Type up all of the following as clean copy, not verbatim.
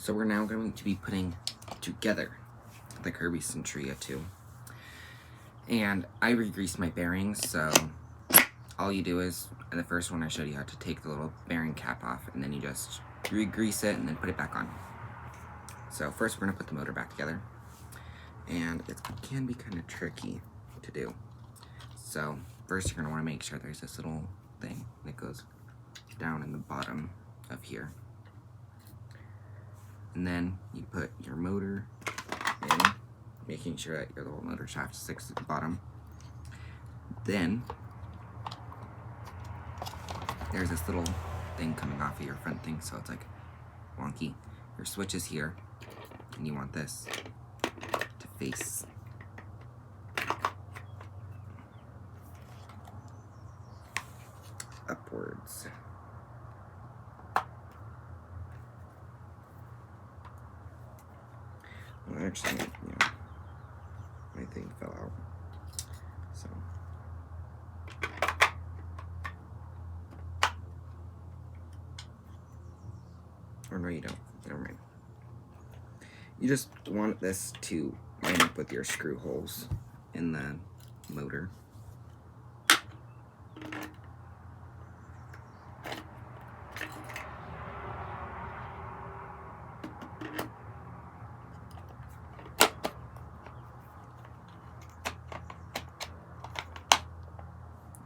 So we're now going to be putting together the Kirby Sentria 2. And I re-greased my bearings, so all you do is, in the first one I showed you how to take the little bearing cap off, and then you just re-grease it and then put it back on. So first we're going to put the motor back together, and it can be kind of tricky to do. So first you're going to want to make sure there's this little thing that goes down in the bottom of here. And then you put your motor in, making sure that your little motor shaft sticks at the bottom. Then there's this little thing coming off of your front thing, so it's like wonky. Your switch is here, and you want this to face upwards. Well, actually, my thing fell out. So. Or no, you don't. Never mind. You just want this to line up with your screw holes in the motor.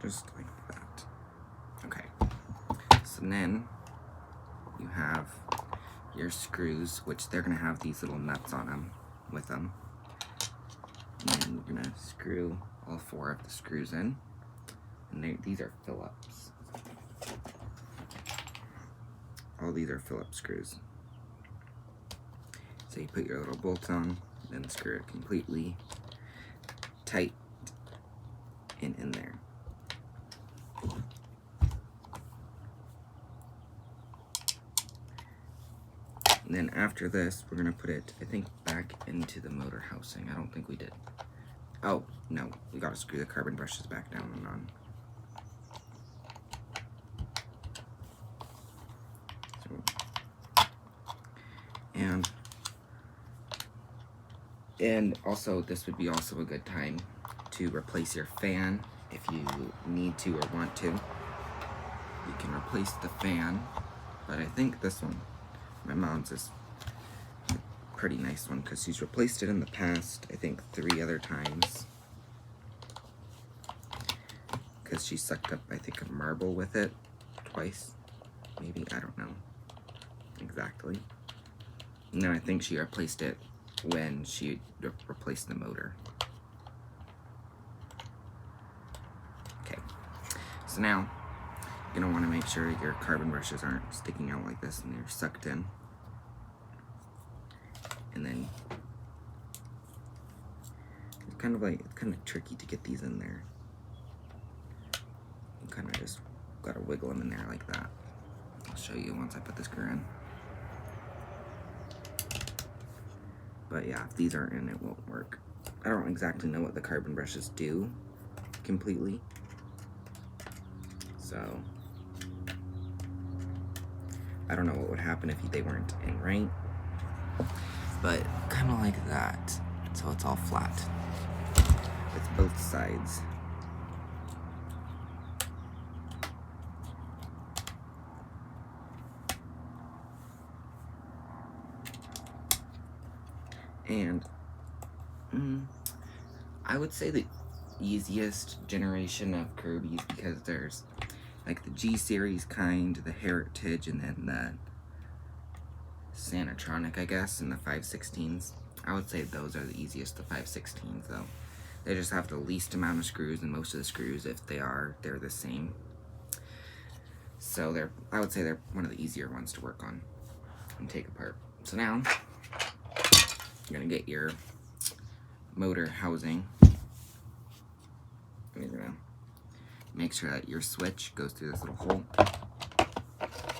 Just like that. Okay. So then you have your screws, which they're going to have these little nuts on them with them. And then we're going to screw all 4 of the screws in. And these are Phillips. All these are Phillips screws. So you put your little bolts on, then screw it completely tight and in there. And then after this, we're going to put it, I think, back into the motor housing. I don't think we did. Oh, no. We got to screw the carbon brushes back down and on. And also, this would be also a good time to replace your fan if you need to or want to. You can replace the fan, but I think this one, my mom's, is a pretty nice one because she's replaced it in the past, I think 3 other times. Because she sucked up, I think, a marble with it twice. Maybe, I don't know exactly. And then I think she replaced it when she replaced the motor. Okay, so now you're gonna want to make sure your carbon brushes aren't sticking out like this and they're sucked in. And then it's kind of tricky to get these in there. You kind of just gotta wiggle them in there like that. I'll show you once I put the screw in. But yeah, if these aren't in, it won't work. I don't exactly know what the carbon brushes do completely. So I don't know what would happen if they weren't in right. But kind of like that. So it's all flat. It's both sides. And I would say the easiest generation of Kirby's, because there's like the G series kind, the Heritage, and then the Sanatronic, I guess, and the 5/16s. I would say those are the easiest, the 5/16s though. They just have the least amount of screws, and most of the screws, if they're the same. So I would say they're one of the easier ones to work on and take apart. So now you're gonna get your motor housing. And you're gonna make sure that your switch goes through this little hole.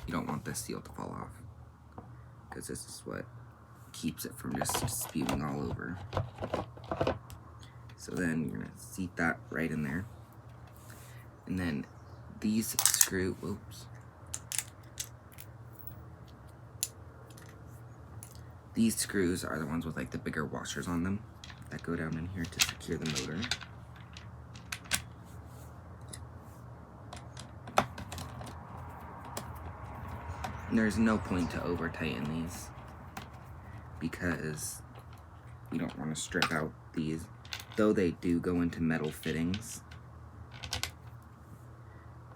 You don't want this seal to fall off, because this is what keeps it from just spewing all over. So then you're gonna seat that right in there. And then these These screws are the ones with like the bigger washers on them that go down in here to secure the motor. And there's no point to over tighten these because you don't want to strip out these, though they do go into metal fittings.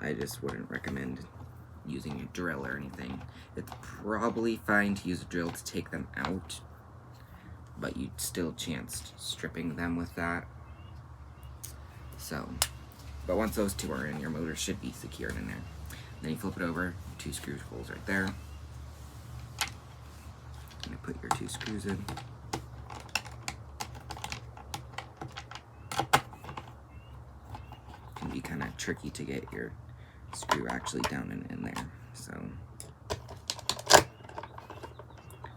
I just wouldn't recommend using a drill or anything. It's probably fine to use a drill to take them out, but you'd still chance stripping them with that. So, but once those two are in, your motor should be secured in there. Then you flip it over, 2 screw holes right there. And you put your 2 screws in. It can be kind of tricky to get your screw actually down and in there. So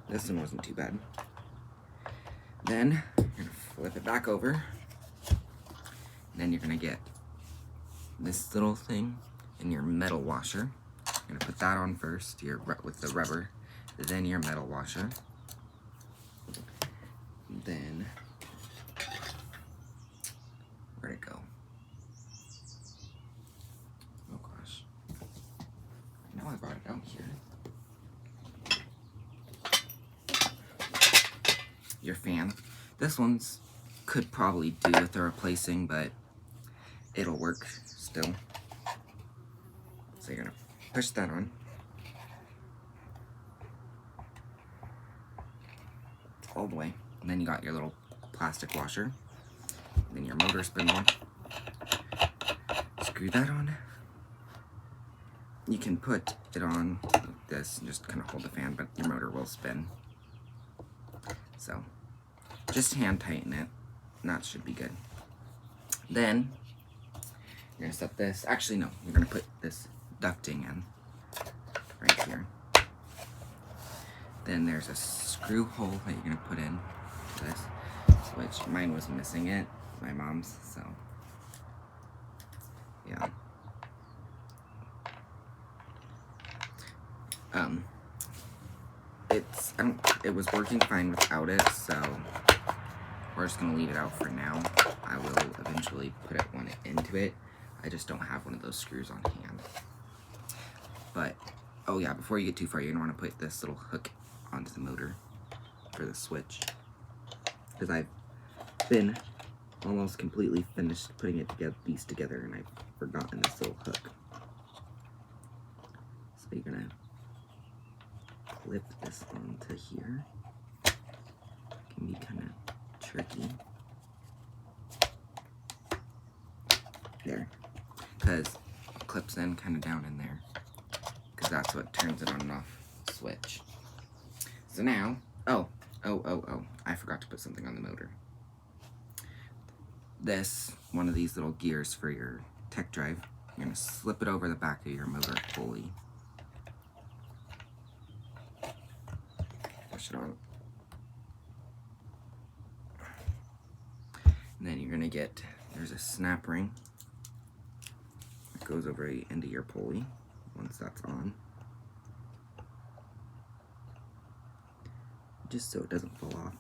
this one wasn't too bad. Then you're gonna flip it back over. And then you're gonna get this little thing in your metal washer. You're gonna put that on first, with the rubber, then your metal washer. Then, where'd it go? Oh gosh. I know I brought it out here. Your fan. This one's could probably do with the replacing, but it'll work still. So you're gonna push that on. All the way. And then you got your little plastic washer. And then your motor spindle. Screw that on. You can put it on like this and just kind of hold the fan, but your motor will spin. So just hand tighten it. And that should be good. Then you're gonna set this. Actually, no. You're gonna put this ducting in right here. Then there's a screw hole that you're gonna put in this, which mine was missing it, my mom's, so yeah. It was working fine without it, so we're just gonna leave it out for now. I will eventually put one into it. I just don't have one of those screws on hand. But, oh yeah, before you get too far, you're gonna wanna put this little hook onto the motor for the switch. Because I've been almost completely finished putting these together, and I've forgotten this little hook. So you're gonna clip this onto here. It can be kind of tricky. There. Because it clips in kind of down in there. Because that's what turns it on and off switch. So now, oh, I forgot to put something on the motor. One of these little gears for your tech drive, you're gonna slip it over the back of your motor pulley. Push it on. And then you're gonna there's a snap ring that goes over the end of your pulley once that's on. Just so it doesn't fall off.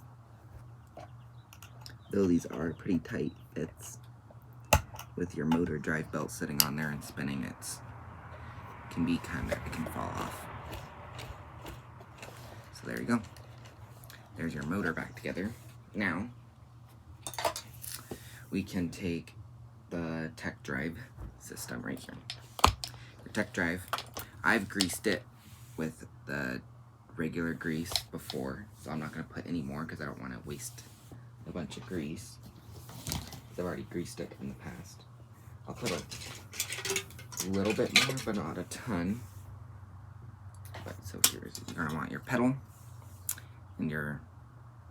Though these are pretty tight fits, with your motor drive belt sitting on there and spinning, it can fall off. So there you go. There's your motor back together. Now, we can take the tech drive system right here. Your tech drive, I've greased it with the regular grease before, so I'm not going to put any more because I don't want to waste a bunch of grease. I've already greased it in the past. I'll put a little bit more, but not a ton. But so you're going to want your pedal and your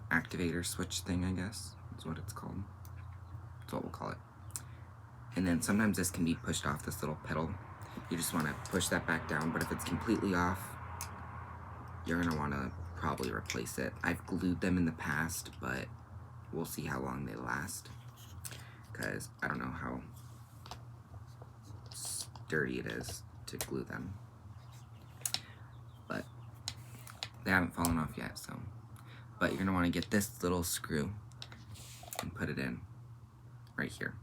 activator switch thing, I guess is what it's called. That's what we'll call it. And then sometimes this can be pushed off, this little pedal. You just want to push that back down, but if it's completely off, you're going to want to probably replace it. I've glued them in the past, but we'll see how long they last, because I don't know how sturdy it is to glue them. But they haven't fallen off yet, so but you're gonna wanna get this little screw and put it in right here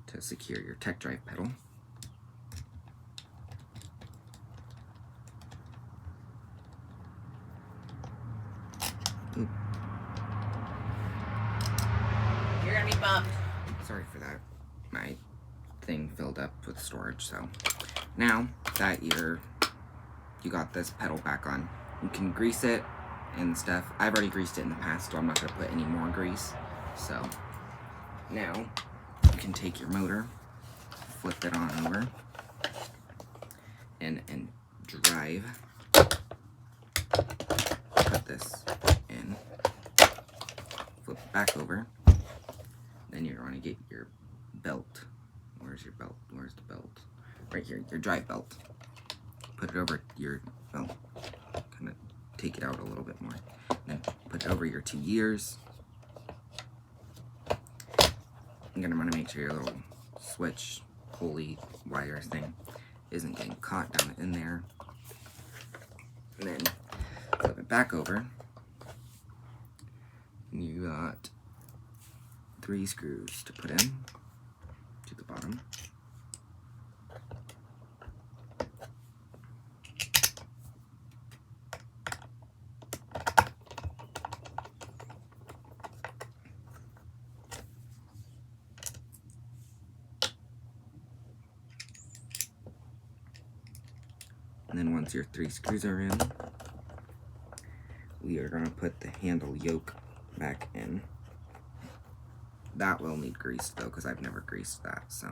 to secure your tech drive pedal. Ooh. You're gonna be bummed. Sorry for that. My thing filled up with storage, so now that you got this pedal back on, you can grease it and stuff. I've already greased it in the past, so I'm not gonna put any more grease. So now you can take your motor, flip it on over, and drive. Put this in, flip it back over. Then you're gonna get your belt. Where's your belt? Where's the belt? Right here, your drive belt. Put it over your, well, kind of take it out a little bit more. Then put it over your 2 gears. You're gonna wanna make sure your little switch, pulley, wire thing isn't getting caught down in there. And then flip it back over. And you got 3 screws to put in to the bottom. And then once your 3 screws are in, we are going to put the handle yoke back in. That will need grease though, because I've never greased that, so.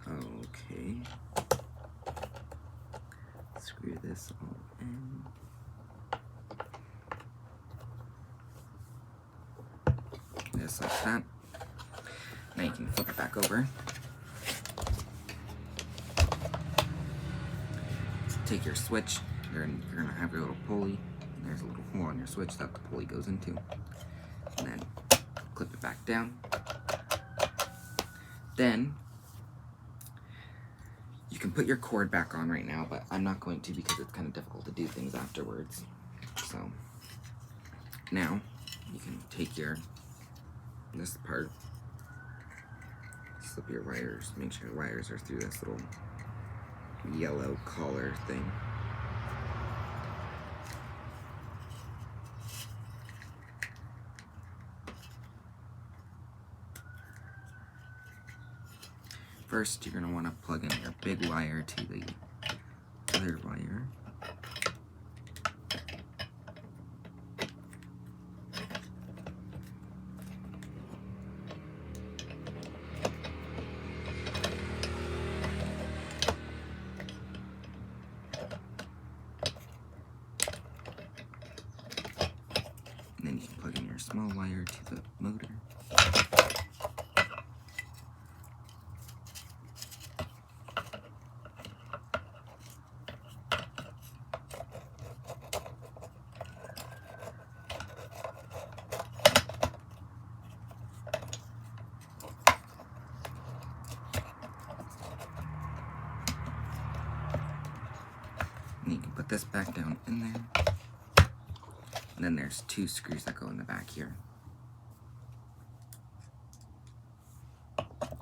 Okay. Screw this all in. Just like that. Now you can flip it back over. Take your switch. You're gonna have your little pulley. There's a little hole on your switch that the pulley goes into. And then clip it back down. Then you can put your cord back on right now, but I'm not going to because it's kind of difficult to do things afterwards. So now you can take this part, slip your wires, make sure your wires are through this little yellow collar thing. First, you're going to want to plug in your big wire to the other wire. And then you can plug in your small wire to the motor. And you can put this back down in there. And then there's 2 screws that go in the back here.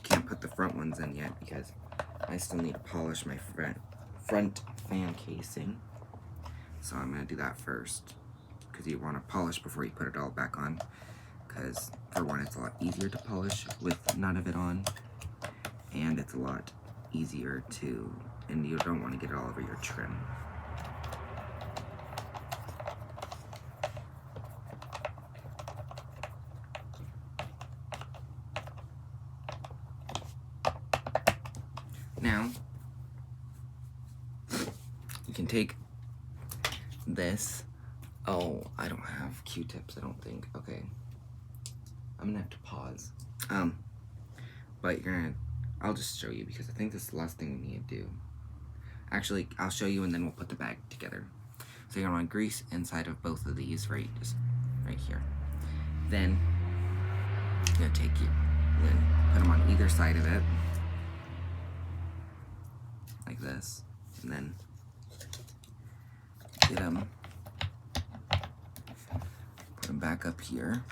Can't put the front ones in yet because I still need to polish my front fan casing. So I'm going to do that first, because you want to polish before you put it all back on. Because for one, it's a lot easier to polish with none of it on. And it's a lot easier to, and you don't want to get it all over your trim. Now, you can take this. Oh, I don't have Q-tips, I don't think. Okay. I'm gonna have to pause. But I'll just show you because I think this is the last thing we need to do. Actually, I'll show you and then we'll put the bag together. So you're gonna want to grease inside of both of these, just right here. Then, you're gonna take then put them on either side of it, like this, and then get them, put them back up here.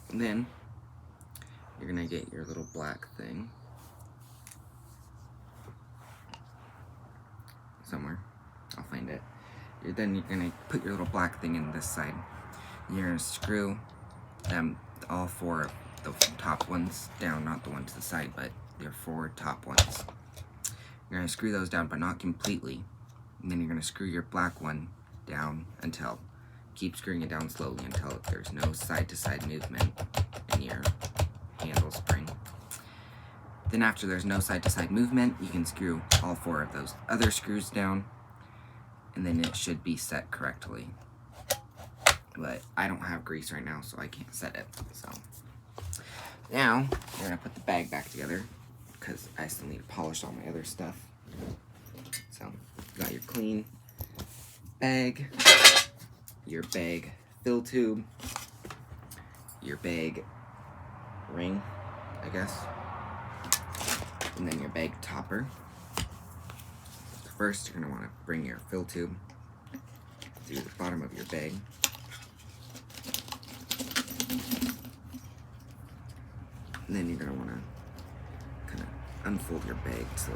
And then you're gonna get your little black thing somewhere. I'll find it. Then you're gonna put your little black thing in this side. You're gonna screw them, all four of the top ones down, not the one to the side, but your four top ones. You're gonna screw those down, but not completely. And then you're gonna screw your black one down until, keep screwing it down slowly until there's no side-to-side movement in your handle spring. Then after there's no side-to-side movement, you can screw all four of those other screws down, and then it should be set correctly. But I don't have grease right now, so I can't set it. So now you're gonna put the bag back together because I still need to polish all my other stuff. So you got your clean bag, your bag fill tube, your bag ring, I guess, and then your bag topper. First, you're gonna want to bring your fill tube through the bottom of your bag. And then you're gonna want to kind of unfold your bag so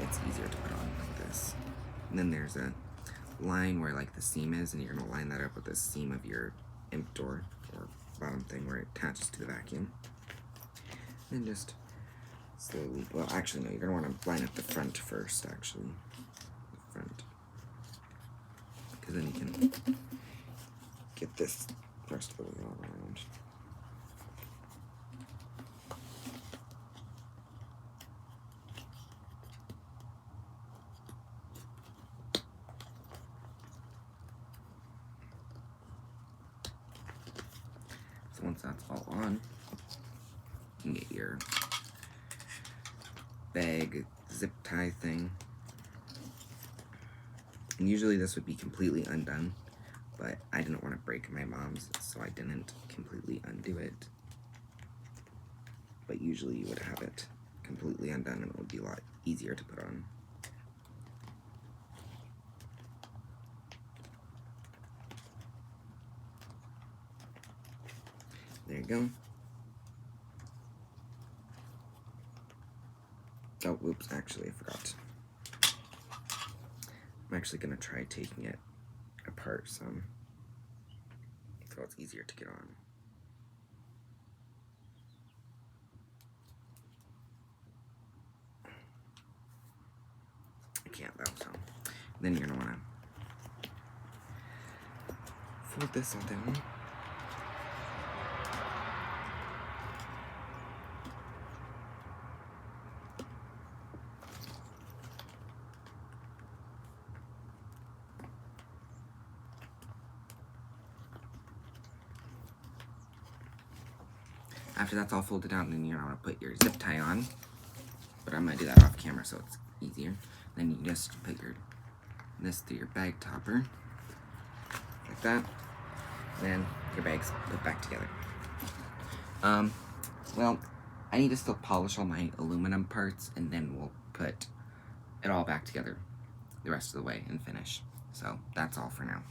it's easier to put on like this. And then there's a line where like the seam is, and you're gonna line that up with the seam of your imp door or bottom thing where it attaches to the vacuum. And just slowly, well actually no, you're gonna want to line up the front first actually. The front. Because then you can get this rest of the way all around. So once that's all on, you can get your bag zip tie thing. And usually this would be completely undone, but I didn't want to break my mom's, so I didn't completely undo it. But usually you would have it completely undone and it would be a lot easier to put on. There you go. Oh, whoops, actually, I forgot. I'm actually going to try taking it apart some, so it's easier to get on. I can't, though, so. Then you're going to want to fold this all down. After that's all folded out, then you're gonna want to put your zip tie on. But I'm gonna do that off camera so it's easier. Then you just put this through your bag topper, like that. Then your bag's put back together. Well, I need to still polish all my aluminum parts, and then we'll put it all back together the rest of the way and finish. So that's all for now.